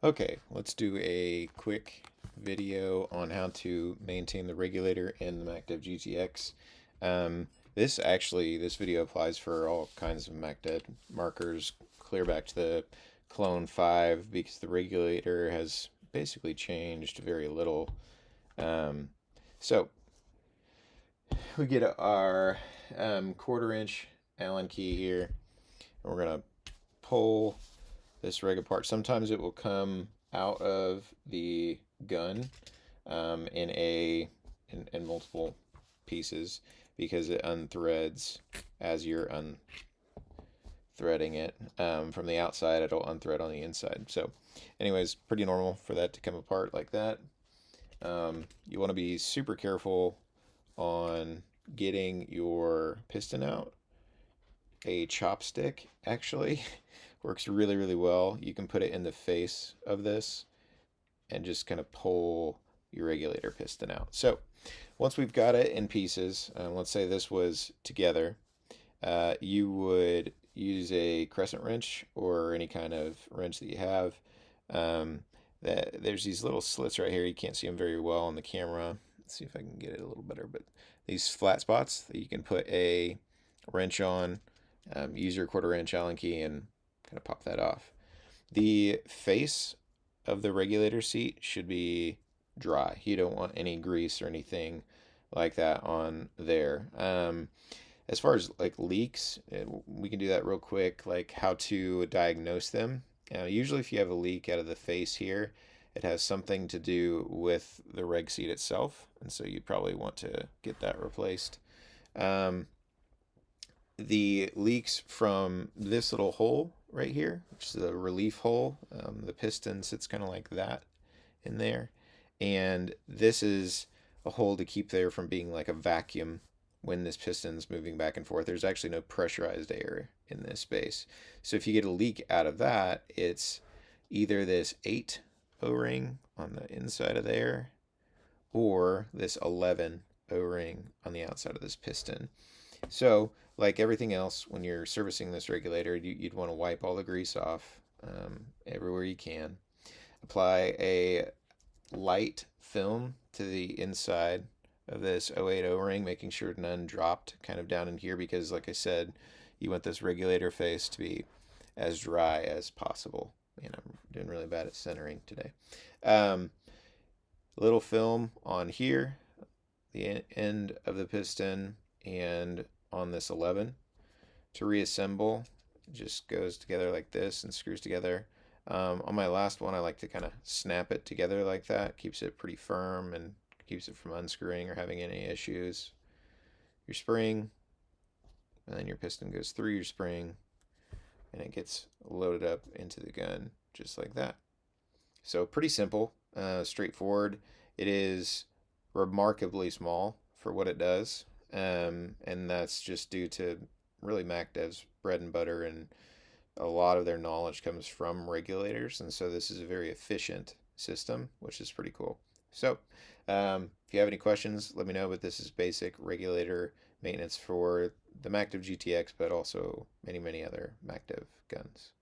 Okay, let's do a quick video on how to maintain the regulator in the MacDev GTX. This video applies for all kinds of MacDev markers, clear back to the Clone 5, because the regulator has basically changed very little. So we get our 1/4 inch Allen key here, and we're going to pull this reg apart. Sometimes it will come out of the gun in multiple pieces because it unthreads as you're unthreading it. From the outside, it'll unthread on the inside. So anyways, pretty normal for that to come apart like that. You want to be super careful on getting your piston out. A chopstick actually works really, really well. You can put it in the face of this and just kind of pull your regulator piston out. So once we've got it in pieces, let's say this was together, you would use a crescent wrench or any kind of wrench that you have. There's these little slits right here. You can't see them very well on the camera. Let's see if I can get it a little better, but these flat spots that you can put a wrench on. Use your 1/4 inch Allen key and kind of pop that off. The face of the regulator seat should be dry. You don't want any grease or anything like that on there. As far as like leaks, we can do that real quick, like how to diagnose them. Usually if you have a leak out of the face here, it has something to do with the reg seat itself, and so you probably want to get that replaced. The leaks from this little hole right here, which is a relief hole. The piston sits kind of like that in there. And this is a hole to keep there from being like a vacuum when this piston's moving back and forth. There's actually no pressurized air in this space. So if you get a leak out of that, it's either this 8 O-ring on the inside of there or this 11 O-ring on the outside of this piston. So like everything else, when you're servicing this regulator, you'd want to wipe all the grease off everywhere you can. Apply a light film to the inside of this 08 O-ring, making sure none dropped kind of down in here because, like I said, you want this regulator face to be as dry as possible. And I'm doing really bad at centering today. Little film on here, the end of the piston, and on this 11. To reassemble, it just goes together like this and screws together. On my last one, I like to kind of snap it together like that. Keeps it pretty firm and keeps it from unscrewing or having any issues. Your spring, and then your piston goes through your spring, and it gets loaded up into the gun just like that. So pretty simple, straightforward. It is remarkably small for what it does. And that's just due to really MacDev's bread and butter, and a lot of their knowledge comes from regulators, and so this is a very efficient system, which is pretty cool. So if you have any questions, let me know, but this is basic regulator maintenance for the MacDev GTX, but also many other MacDev guns.